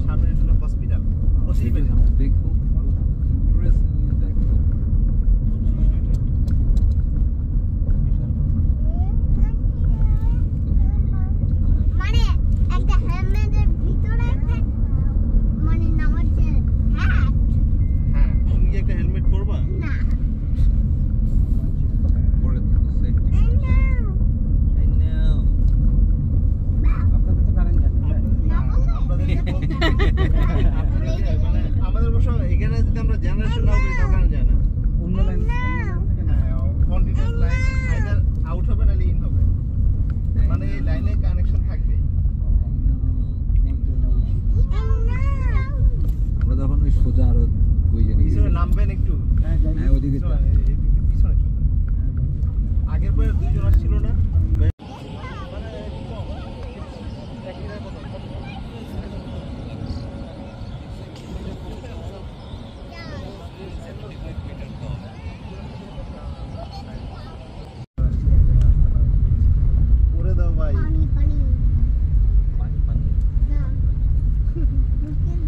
সামনে হলো হসপিটাল দেখো মানে একটা হেলমেটের ভিতরে একটা মানে নামার যে হ্যাট। হ্যাঁ তুমি কি একটা হেলমেট পরবা? না পরে থাকো সেফটি আই নো আপনাদের তো কারেন্ট জানেন মানে আমাদের অবশ্য এখানে যদি আমরা জেনারেশন নাও করি তখন যায় না অন্য line continuous line either out হবে নাহলে ইন হবে মানে এই লাইনে কানেকশন থাকবে আমরা তখন ওই সোজা আরো ওই জানি পিছনে নামবেন একটু হ্যাঁ ওইদিকে পিছনে চলে আগের পরে দুইজন আসছিল না করে দাও ভাই পানি পানি পানি পানি না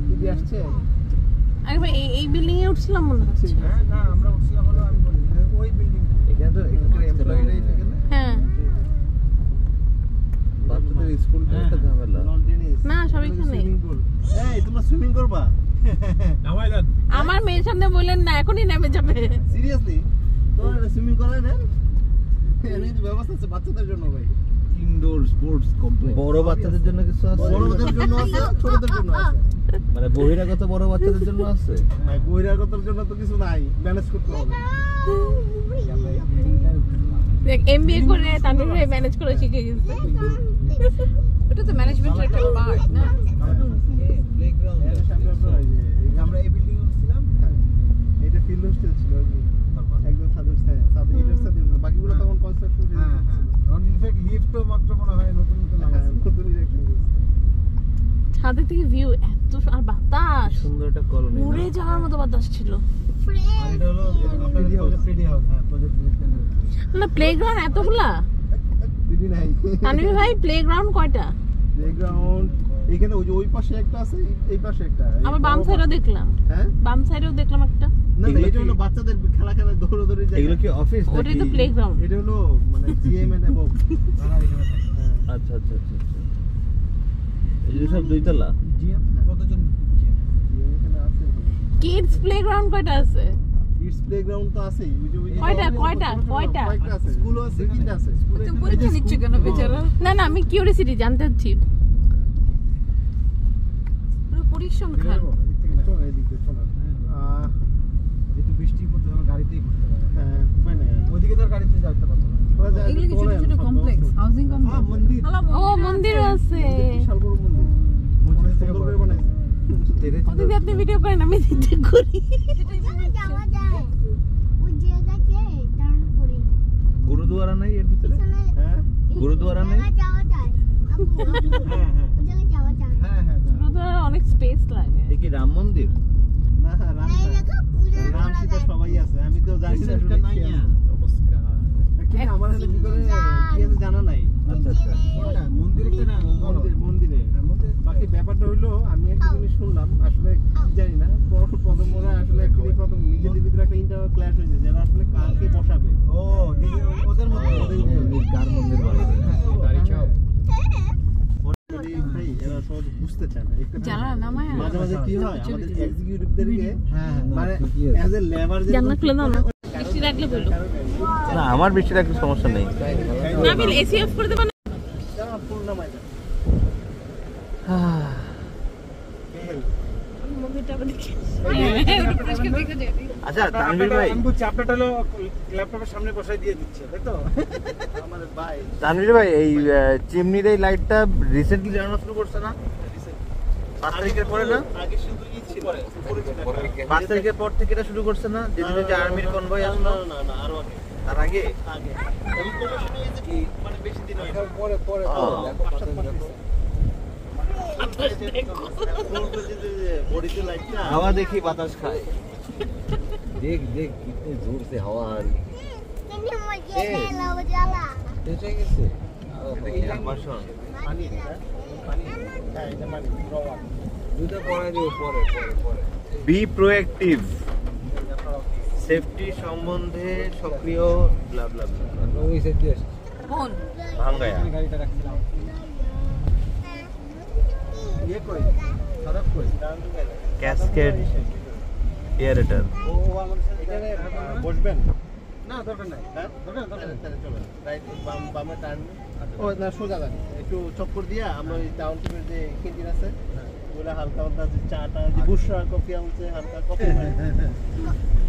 দিদি আসছে আরে ভাই এই বিল্ডিং এ উঠছিলাম মনে হচ্ছে। হ্যাঁ না আমরা উঠছিলাম হলো আমি বলি ওই বিল্ডিং এখানে তো এখানকার এমপ্লয়িরাই থাকে না হ্যাঁ বাচ্চাদের স্কুলটা একটা ঝামেলা না, সব এখানে। সুইমিং পুল এই তোমরা সুইমিং করবা নামাই দেন আমার মেয়ের সামনে বললেন না, এখনই নেমে যাবে। সিরিয়াসলি তোমরা সুইমিং করেন না এমনি তো ব্যবস্থা আছে বাচ্চাদের জন্য ভাই ইনডোর স্পোর্টস কমপ্লেক্স বড় বাচ্চাদের জন্য কিছু আছে বড়দের জন্য আছে ছোটদের জন্য আছে মানে বহিরাগত বড় বাচ্চাদের জন্য আছে ভাই বহিরাগতর জন্য তো কিছু নাই ম্যানেজ করতে হবে দেখ এমবিএ করে তানভীর ভাই ম্যানেজ করে শিখে গেছে। এটা তো ম্যানেজমেন্টের একটা পার্ট না। প্লেগ্রাউন্ড এর সামনে তো এই যে আমরা এই বিল্ডিং এ ছিলাম এটা ফিল্ড হোস্টেল ছিল একদম সাদর সাদর এটার সাথে বাকিগুলো তখন কনস্ট্রাকশন ছিল হ্যাঁ হ্যাঁ অন ইনফ্যাক্ট লিফটও মাত্র মনে হয় নতুন নতুন লাগাছে নতুন ইলেকশন ছাদের থেকে ভিউ এত আর বাতাস, সুন্দর একটা কলোনি উড়ে যাওয়ার মতো বাতাস ছিল। আর এটা হলো আপনাদের প্রেডি হাউস হ্যাঁ প্রজেক্ট না প্লেগ্রাউন্ড এতগুলা? দিদি নাই তানভীর ভাই প্লেগ্রাউন্ড কয়টা? প্লেগ্রাউন্ড এখানে ওই যে ওই পাশে একটা আছে এই পাশে একটা আবার বাম সাইডেও দেখলাম, হ্যাঁ বাম সাইডেও দেখলাম একটা। না এগুলো এটা কি- হলো বাচ্চাদের খেলা খেলা দৌড়াদৌড়ি জায়গা এগুলো কি অফিস ওটাই তো প্লেগ্রাউন্ড। এটা হলো মানে জিএম এন্ড অ্যাবভ তারা এখানে থাকে আচ্ছা আচ্ছা আচ্ছা আচ্ছা এগুলো সব দুইতলা জিএম কতজন জিএম জিএম এখানে আছে কিডস প্লেগ্রাউন্ড কয়টা আছে? কিডস প্লেগ্রাউন্ড তো আছেই ওই যে কয়টা আছে স্কুলও আছে দুইটা আছে স্কুলে পরীক্ষা নিচ্ছে কেন বেচারা? না না আমি কিউরিওসিটি জানতে চাচ্ছি। পুরো পরিসংখ্যান। চলো এদিকে চলো যেহেতু বৃষ্টি পড়তে আমার গাড়িতেই ঘুরতে পারে হ্যাঁ মানে ওইদিকে তো আর গাড়িতে যেতে পারতো না এগুলো কি ছোট ছোট কমপ্লেক্স, হাউজিং হ্যাঁ কমপ্লেক্স? মন্দির ও মন্দিরও আছে। বিশাল বড় মন্দির মসজিদ থেকে সুন্দর বড়। করে বানাইছে ওদিকে আপনি ভিডিও করেন, আমি দিতে করি। এখানে যাওয়া যায় ওই জায়গাতে টার্ন করে গুরুদুয়ারা নাই এর ভিতরে পিছনে হ্যাঁ গুরুদুয়ারা নেই? ওই জায়গায় যাওয়া যায় হ্যাঁ হ্যাঁ ওই জায়গায় যাওয়া যায় হ্যাঁ হ্যাঁ গুরুদ্বারা অনেক স্পেস লাগে। এ কি রাম মন্দির না রাম এই দেখো পূজা রাম করা সীতা যায় সবাই আছে আমি তো জানি না আসলে কি আছে। নমস্কার Actually আমার হাতে ভিতরে কি আছে জানা নাই আচ্ছা আচ্ছা কোনটা মন্দিরে না মন্দিরে মন্দিরে বাকি ব্যাপারটা হইলো আমি একটা জিনিস শুনলাম আসলে কি জানি না প্রথম ওরা আসলে actually প্রথম নিজেদের ভিতরে একটা ইন্টারনাল ক্ল্যাশ হয়েছে যারা আসলে কাকে বসাবে ও ওদের মধ্যে কার মন্দির বানাবে গাড়ি চাও ভাই এরা সহজ বুঝতে চায় না একটা জানা নামায় মাঝে মাঝে কি হয় আমাদের এক্সিকিউটিভদেরকে হ্যাঁ মানে অ্যাজ এ লেবার জানলা খুলে দাও না, বৃষ্টি লাগলে বলো। না আমার বৃষ্টি লাগলে সমস্যা নেই না আমি এসি অফ করে দেব না। পূর্ণ মাইজা মন্দিরটা আবার দেখি। হ্যাঁ ওটা পরিষ্কার দেখে যাই। আচ্ছা তানভীর ভাই আমি বলছি আপনারটা হলো ল্যাপটপের সামনে বসাই দিয়ে দিচ্ছে তাই তো আমাদের ভাই তানভীর ভাই এই চিমনির এই লাইটটা রিসেন্টলি জ্বালানো শুরু করছে না 5 তারিখের পরে না আগে শুধু ই ছিল উপরে ছিল 5 তারিখের পর থেকে এটা শুরু করছে না যেদিন যে আর্মির কনভয় আসলো না আরো আগে তার আগে আগে এই কমিশনে এই যে কি মানে বেশি দিন হয় পরে পরে বডিতে লাইটটা হাওয়া দেখি বাতাস খায় देख देख कितने जोर से हवा आ रही है তুমি মজা লাও জ্বালা এসে গেছে এই আকর্ষণ পানি হ্যাঁ এটা পানি রওয়ার দুটো পরে দিও পরে পরে পরে বি প্রোঅ্যাক্টিভ, সেফটি সম্বন্ধে সক্রিয় ব্লা ব্লা ব্লা। ওই সাইড দিয়ে আসছে কোন ভাঙ্গায়া গাড়িটা রাখছিলাম ইয়ে কই সড়ক কই ক্যাসকেড এয়ারেটার। ও আমাদের সাথে এখানে বসবেন না দরকার নাই হ্যাঁ দরকার নাই তাহলে চলেন রাইট বামে টার্ন ও না সোজা যান একটু চক্কর দিয়া আমরা ওই টাউনশিপের যে ক্যান্টিন আছে ওগুলা হালকা হালকা যে চাটা যে বুশরা কফি আনছে হালকা কফি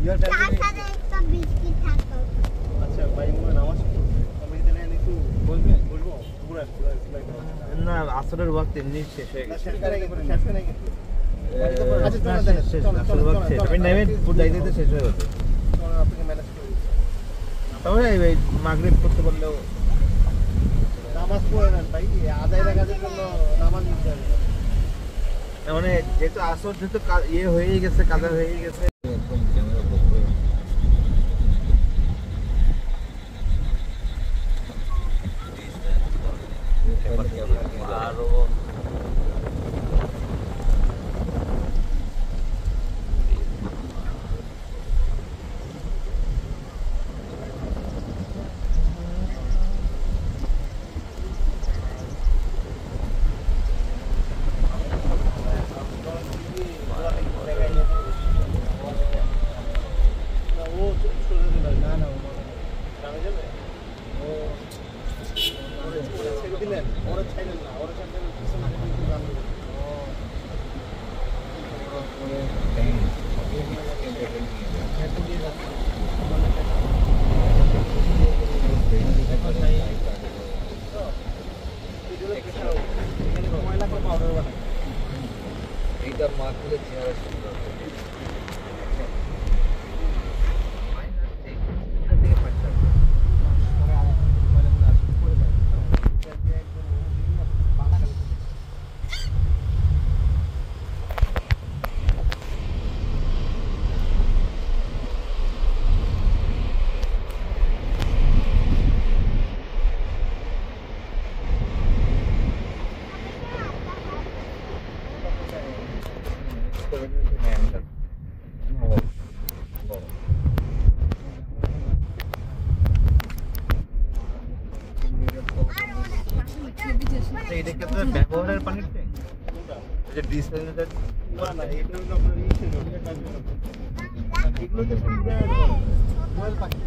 ইয়ার চার সাথে একটা বিস্কিট থাকতো আচ্ছা ভাই মনে নামাজ পড়ছে আমি তাহলে একটু বলবে বলবো পুরো না আসরের ওয়াক্ত এমনি শেষ হয়ে গেছে। শেষ করে গেছে আচ্ছা চলেন শেষ শেষ আসরের ওয়াক্ত শেষ। আমি নেমে ফুড যাইতে শেষ হয়ে গেছে। আপনাকে ম্যানেজ করে দিচ্ছি তবে এই মাগরিব করতে পারলেও নামাজ পড়ে নেন ভাই আদায় রাখার জন্য নামাজ নিতে হবে মানে যেহেতু আসর যেহেতু ইয়ে হয়েই গেছে, কাদা হয়েই গেছে। একদম ক্যামেরা বন্ধ আরো ও সোজা চলে না না কামে যাবে ও ওরা ছেড়ে দিলেন ওরা ছাইলেন না ওরা ছাইলেন পিছনে কিন্তু গান দিলেন ময়লাকে পাউডার বানায় এইটা মাখলে চেহারা সুন্দর এটা কি আপনার ব্যবহারের পানির ট্যাঙ্ক? যে ডিসেলিনেটেড না না এটা হলো আপনার ইসে এটা কাজ করে এগুলো তো সুবিধা মোবাইল পাখি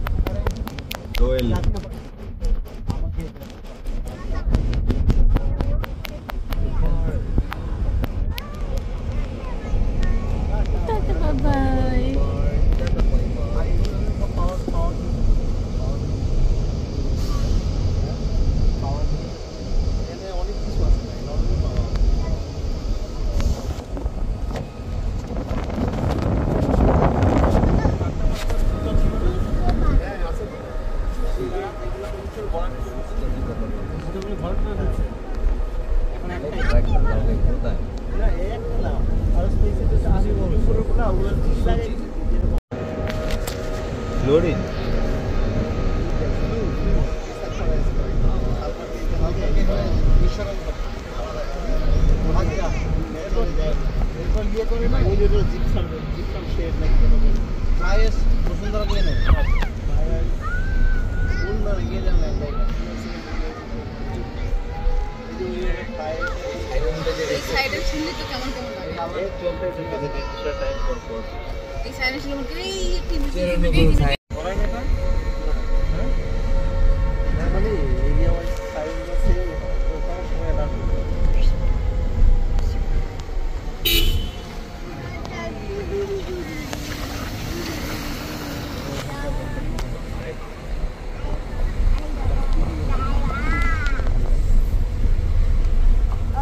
দোয়েল। আমাকে টাটা বাই। অনেক কিছু আছে ভাই নরমালি পাওয়া হ্যাঁ আছে এগুলো কিছু বড় কিছু ঘর না দিচ্ছে এখন একটা কোথায় না একটা না আর স্পেসে তো আছে পুরো পুরো ওগুলো ঠিক লাগে লোডিং এরপর ইয়ে করে না ওই যে জিপসাম শেড নাকি প্রাইস বসুন্ধরা দিয়ে নেয় সুন্দর গিয়ে যান এই সাইডে শুনলে তো কেমন কেমন লাগে। চলতে চলতে কিছুটা টাইম পর পর এই সাইডে শুনলে মনে করি এই একটি করাই না হ্যাঁ মানে এরিয়া ওয়াইজ সাইজ আছে ওখানে সময় লাগবে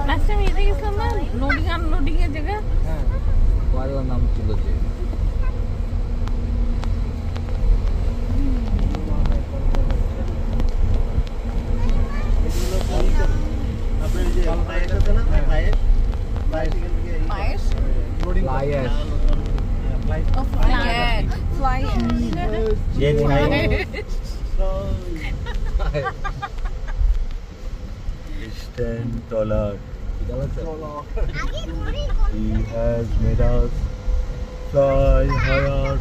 লাস্ট টাইম এতে গেছিলাম না লোডিং আনলোডিং এর জায়গা। হ্যাঁ ওয়ার নাম ছিল যে আপনার যে ফ্লাইট আছে না ফ্লাইট এখান থেকে পায়েস লোডিং লাইয়াস ফ্লাইট ও flight flight jet So, distant dollar गलत है আগে ঘুরি He has made us fly higher.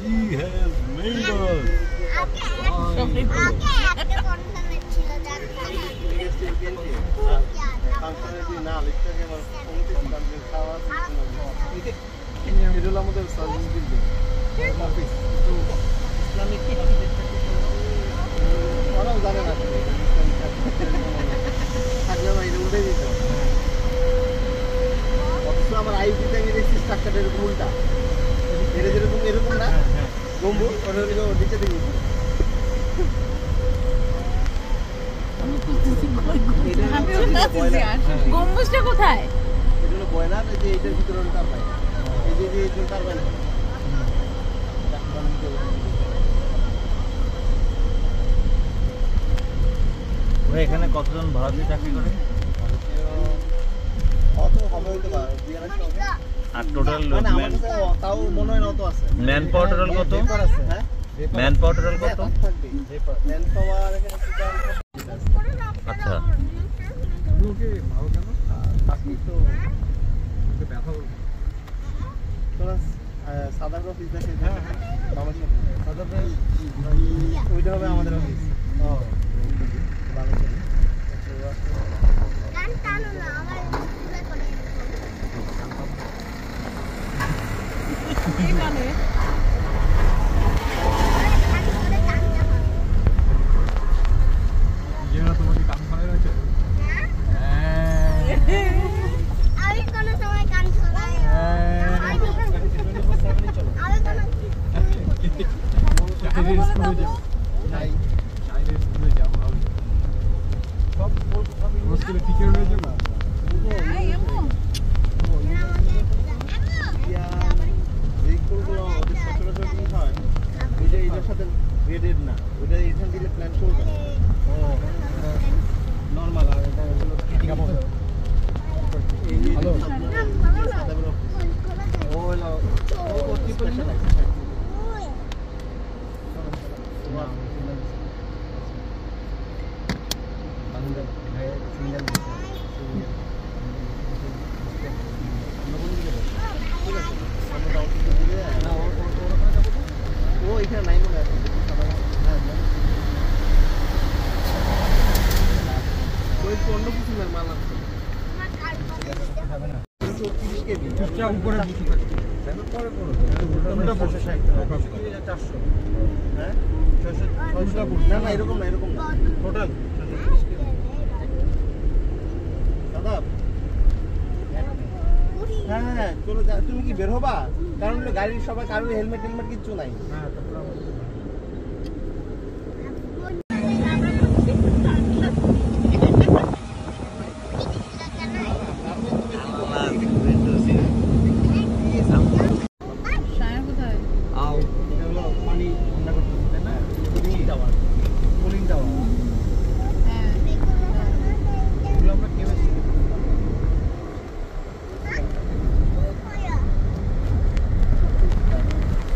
He has made us. আগে একটা কন্টেনার ছিল যার ফাংশনালিটি না লিখতে আমার কমিটি কামে খাওয়া এটা হলো আমাদের সার্ভিস বিল্ডিং অফিস তো ইসলামিক ওরাও জানে না থাকলে ভাই এটা উঠে দিত অথচ আমার আইপিতে আমি দেখছি স্ট্রাকচারটা এরকম উল্টা এটা যেরকম এরকম না গম্বুজ ওটা হলো নিচে দিকে গম্বুজটা কোথায়? এটা হলো বয়লার এই যে এটার ভিতরে টারবাইন এই যে যে টারবাইন ভাই এখানে কতজন ভারতীয় চাকরি করে? অত হবে হইতে পারে 200 হবে আর টোটাল মানে আমার কাছে তাও মনে হয় না অত আছে ম্যান পাওয়ার টোটাল কত? হ্যাঁ ম্যান পাওয়ার টোটাল কত? থাকবে ম্যান পাওয়ার এখানে আচ্ছা তুমি ওকে মারো কেন? বাকি তো ওকে ব্যথা করবে। তোরা সাদা অফিস দেখে আমার সাথে সাদা ওইটা হবে আমাদের অফিস ও ভালো করে কান টানো না আমার পুরো করে এই কানে ইয়েরা তোমাকে কান ফালাই রয়েছে। আমি কোনো সময় কান ছড়াই আমি কোনো চাইল্ড স্কুলে যাও। নাই চাইল্ড স্কুলে যাও। সব স্কুলে টিচার হয়ে যাও না? এই এমন এইগুলো ওদের সচরাচর কি হয় ওই যে এটার সাথে গ্রেডেড না ওইটা এখান দিলে প্ল্যান চলবে না নর্মাল আর এটা হলো ঠিক আছে। এই যে হ্যালো। সাদাবের অফিস ও হলো ও কি স্পেশালাইজ ও এখানে নাই মনে আছে ওই অন্য কিছু না মাল আছে চুপচাপ উপরে বসে থাকো। উল্টা পড়ছে 400 হ্যাঁ 600 না না এরকম না এরকম না টোটাল 630 দাদা হ্যাঁ চলো তুমি কি বের হবা কারণ গাড়ির সবাই কারোর হেলমেট টেলমেট কিচ্ছু নাই হ্যাঁ তারপর সায়ন কোথায়? आओ এটা হলো পানি ঠান্ডা করতেছে তাই না কুলিং টাওয়ার হ্যাঁ এগুলো আমরা কেমিস্ট্রি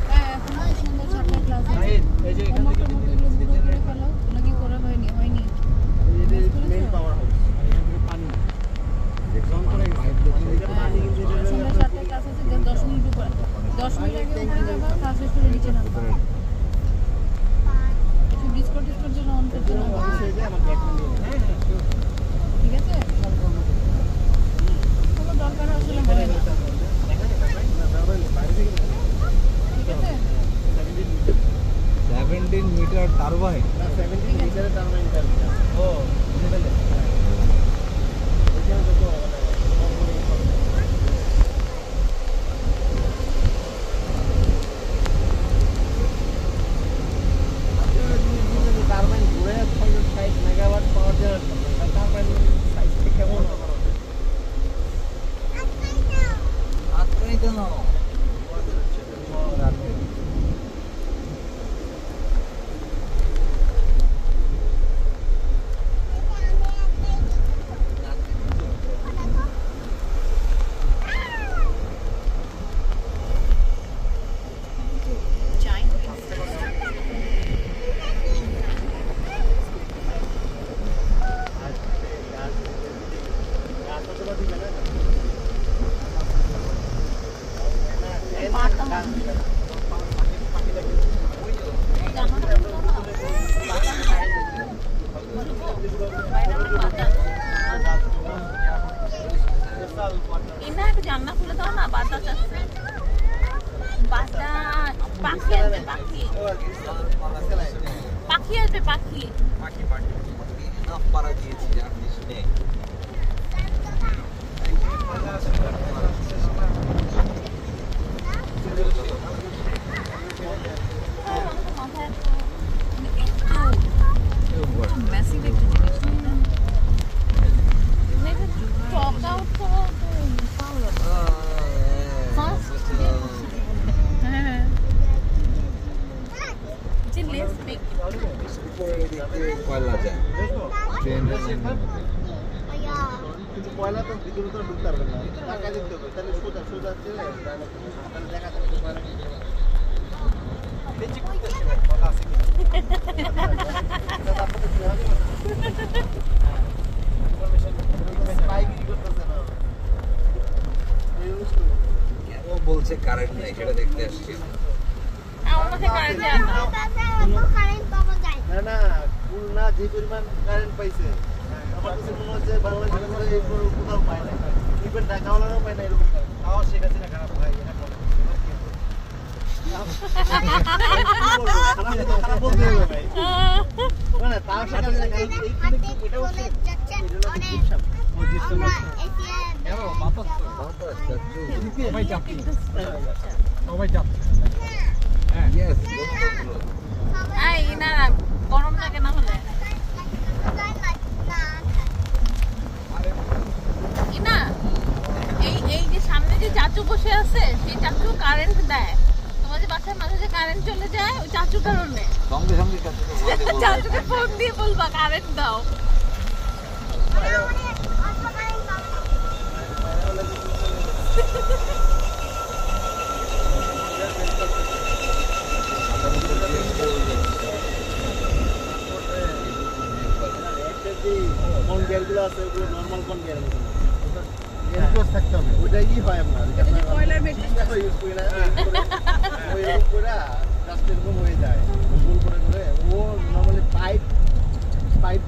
হ্যাঁ সুন্দর সুন্দর ক্লাস আছে অথবা দিবে না ইনা একটু জানলা খুলে দাও না, বাতাস আসছে। বাতাস, পাখি আসবে, পাখি পাখি আসবে, পাখি। না পারা দিয়েছি জানিস নে Massive একটা জিনিস, তাই না? এটা talk out করা তো পাওয়া যাবে। First হ্যাঁ। যে less big। উপরে দিকে কয়লা যায় ট্রেনের কিন্তু পয়লা তো ভিতরে তো ঢুকতে পারবে না, টাকা দিতে হবে, তাহলে সোজা সোজা চলে তাহলে দেখা যাবে পয়লা দিতে হবে। কেন বলছে কারেন্ট নাই সেটা দেখতে আসছি আমার মাথায় কারেন্ট যায় না। কারেন্ট পাওয়া যায় না না খুলনা যে পরিমাণ কারেন্ট পাইছে আমার কাছে মনে হচ্ছে বাংলাদেশে এরপর কোথাও পায় না, ইভেন ঢাকাওয়ালারাও পায় না এরকম কারেন্ট। খাওয়া শেখ হাসিনা খারাপ ভাই, এটা বলো। খারাপ বলতে হবে ভাই, মানে তাও সেটা এটাও সবাই যাচ্ছে, সবাই যাচ্ছে। ইয়েস এই না গরম লাগে না হলে না। এই যে সামনে যে চাচু বসে আছে সেই চাচু কারেন্ট দেয়। তোমাদের বাসায় মাঝে যে কারেন্ট চলে যায় ওই চাচুর কারণে। সঙ্গে সঙ্গে চাচুকে ফোন দিয়ে বলবা কারেন্ট দাও। কোন গিয়ারগুলো আছে ওগুলো নর্মাল কোন গিয়ার মতো থাকতে হবে। ওইটা ই হয় আপনার কয়লার বেড ইউজ করি না ওইরকম করে জাস্ট এরকম হয়ে যায় গোল করে করে ও নর্মালি পাইপ পাইপ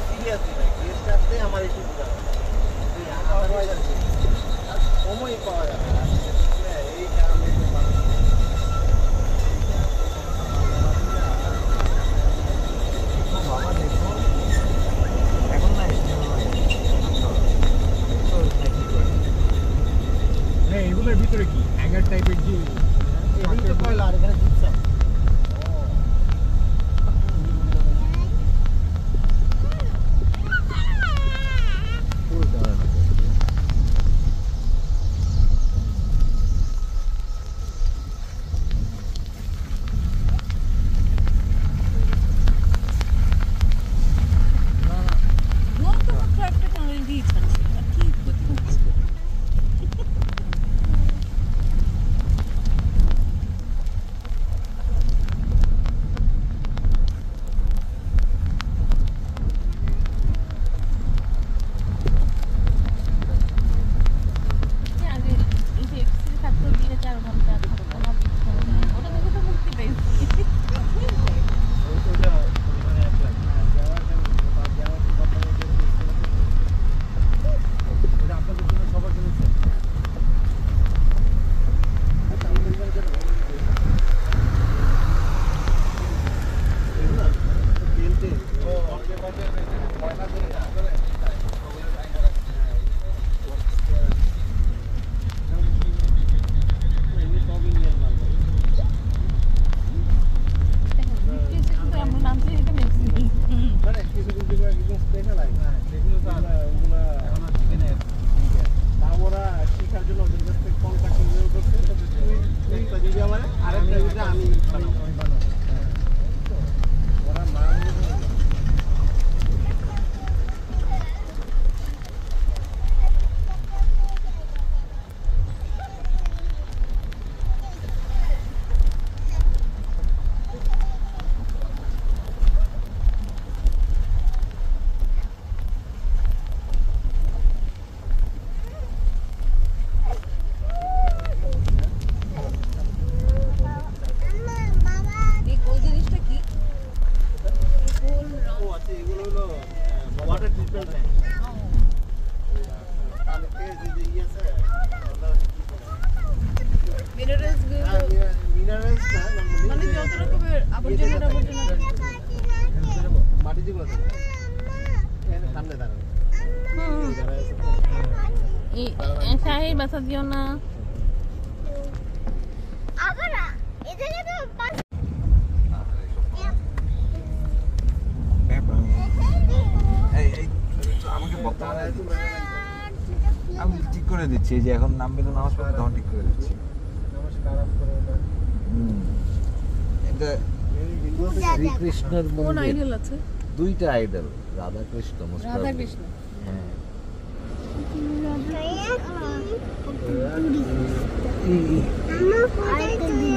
সিরিয়াসলি না গেস্ট আসতে আমার একটু বুঝা সময় পাওয়া যাবে না এই কারণে তো মানুষ বাবা দেখো এখন না এগুলোর ভিতরে কি হ্যাঙ্গার টাইপের যে এগুলো তো কয়লা আর এখানে জিপসাম নতুন একটা টেকনোলজি ছাড়ছে আর কি করছে আগে এই যে এফসি থাকতো 4 ঘন্টা থাকতো না ওটা থেকে তো মুক্তি পেয়েছি আপনাদের জন্য সবার জন্য আমরা নামছি এটা মেক্সি মানে কিছু কিছু করে একদম স্পেশাল আই সেগুলো তো ওগুলো এখন কিনে ওরা শিখার জন্য ওদের কাছ থেকে কন্ট্যাক্ট করছে তুই একটা দিবি আমার আরেকটা দিবি আমি ওরা মান এই কোল জিনিসটা কি ও আছে এগুলো হলো ওয়াটার ট্রিটমেন্ট ট্যাঙ্ক তাহলে যে ইয়েছে মিনারেলস গুলো মিনারেলস না মানে যত রকমের আবর্জনা মাটি যেগুলো থাকে সামনে দাঁড়ানো এই শাহির বাসা দিও না আবার এদিকে তো পাঁচ এই এই আমাকে বর্তমানে আমি ঠিক করে দিচ্ছি এই যে এখন নামবে তো নামাজ পড়বে তখন ঠিক করে দিচ্ছি এটা শ্রীকৃষ্ণের কোন মন্দির আইডল আছে দুইটা আইডল রাধা কৃষ্ণ রাধা কৃষ্ণ হ্যাঁ আমার কোথায় তুই